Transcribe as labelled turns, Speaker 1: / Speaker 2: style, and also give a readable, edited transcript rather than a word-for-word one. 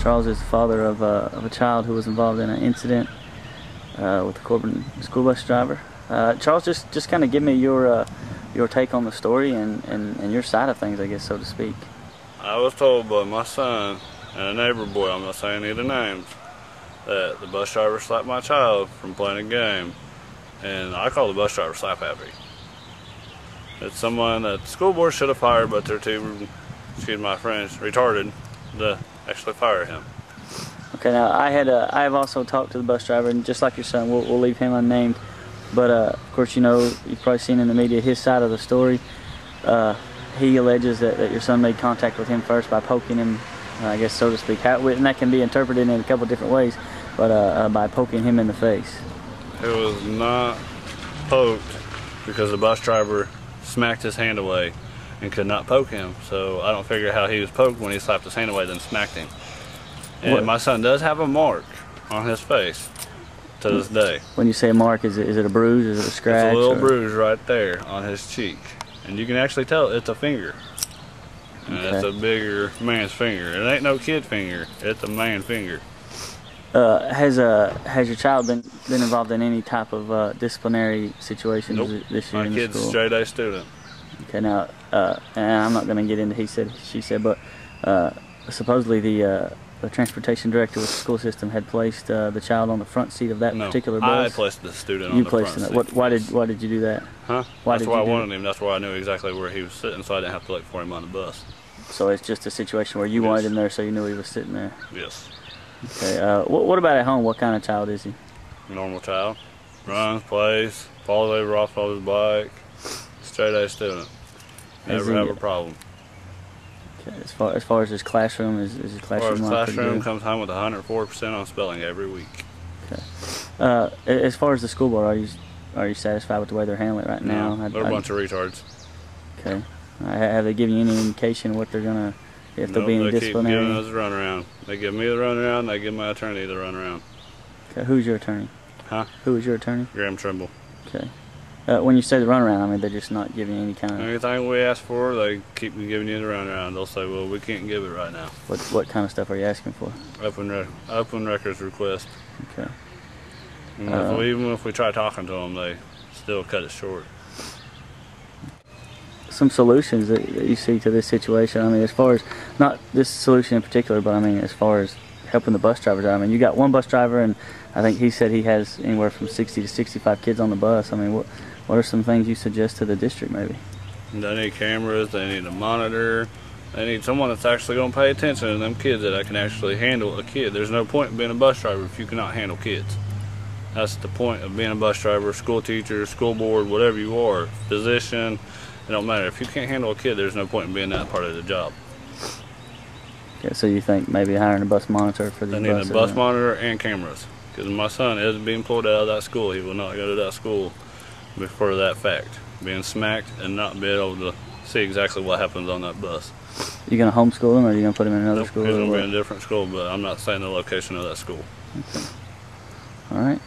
Speaker 1: Charles is the father of a child who was involved in an incident with the Corbin school bus driver. Charles, just kind of give me your take on the story and your side of things, I guess, so to speak.
Speaker 2: I was told by my son and a neighbor boy, I'm not saying either names, that the bus driver slapped my child from playing a game, and I call the bus driver slap happy. It's someone that the school board should have fired, but they're too, excuse my French, retarded to actually fire him.
Speaker 1: Okay, now I have also talked to the bus driver, and just like your son, we'll leave him unnamed. But of course, you know, you've probably seen in the media his side of the story. He alleges that your son made contact with him first by poking him, I guess, so to speak. And that can be interpreted in a couple different ways, but by poking him in the face.
Speaker 2: It was not poked because the bus driver smacked his hand away and could not poke him. So I don't figure how he was poked when he slapped his hand away then smacked him. And my son does have a mark on his face to this day.
Speaker 1: When you say a mark, is it a bruise? Is it a scratch?
Speaker 2: It's a little bruise right there on his cheek. And you can actually tell it's a finger. And
Speaker 1: okay.
Speaker 2: It's a bigger man's finger. It ain't no kid finger. It's a man finger.
Speaker 1: Has your child been involved in any type of disciplinary situations this year
Speaker 2: My
Speaker 1: in
Speaker 2: kid's
Speaker 1: school?
Speaker 2: a straight-A student.
Speaker 1: Okay, now, and I'm not going to get into he said, she said, but supposedly the transportation director with the school system had placed the child on the front seat of that particular bus.
Speaker 2: I placed the student on the front seat.
Speaker 1: You placed him. Why did you do that?
Speaker 2: Huh?
Speaker 1: Why
Speaker 2: That's
Speaker 1: did
Speaker 2: why
Speaker 1: you
Speaker 2: I wanted him. That's why I knew exactly where he was sitting, so I didn't have to look for him on the bus.
Speaker 1: So it's just a situation where you wanted him there, so you knew he was sitting there.
Speaker 2: Yes.
Speaker 1: Okay. What about at home? What kind of child is he?
Speaker 2: Normal child. Runs, plays, falls over off of his bike. Straight-A student. Never have a problem.
Speaker 1: Okay. As far as his classroom, is his classroom like pretty good?
Speaker 2: Comes home with 104% on spelling every week.
Speaker 1: Okay. As far as the school board, are you satisfied with the way they're handling it right now?
Speaker 2: No, they're a bunch of retards.
Speaker 1: Okay. Have they given you any indication of what they're gonna, if there'll be any disciplinary?
Speaker 2: They keep giving us a runaround. They give me the runaround. They give my attorney the runaround.
Speaker 1: Okay. Who's your attorney?
Speaker 2: Huh?
Speaker 1: Who is your attorney?
Speaker 2: Graham Trimble.
Speaker 1: Okay. When you say the runaround, I mean they're just not giving you any kind of...
Speaker 2: Anything we ask for, they keep giving you the runaround. They'll say, well, we can't give it right now.
Speaker 1: What kind of stuff are you asking for?
Speaker 2: Open records request.
Speaker 1: Okay.
Speaker 2: And even if we try talking to them, they still cut it short.
Speaker 1: Some solutions that you see to this situation, I mean, as far as, not this solution in particular, but I mean as far as helping the bus drivers out. I mean, you got one bus driver, and I think he said he has anywhere from 60 to 65 kids on the bus. I mean, what are some things you suggest to the district maybe?
Speaker 2: They need cameras, they need a monitor, they need someone that's actually going to pay attention to them kids that can actually handle a kid. There's no point in being a bus driver if you cannot handle kids. That's the point of being a bus driver, school teacher, school board, whatever you are, physician, it don't matter. If you can't handle a kid, there's no point in being that part of the job.
Speaker 1: Okay, so you think maybe hiring a bus monitor for these buses?
Speaker 2: They need a bus monitor and cameras. Because my son is being pulled out of that school. He will not go to that school for that fact. Being smacked and not being able to see exactly what happens on that bus.
Speaker 1: You going to homeschool him, or are you going to put him in another school?
Speaker 2: He's going to be in a different school, but I'm not saying the location of that school.
Speaker 1: Okay. All right.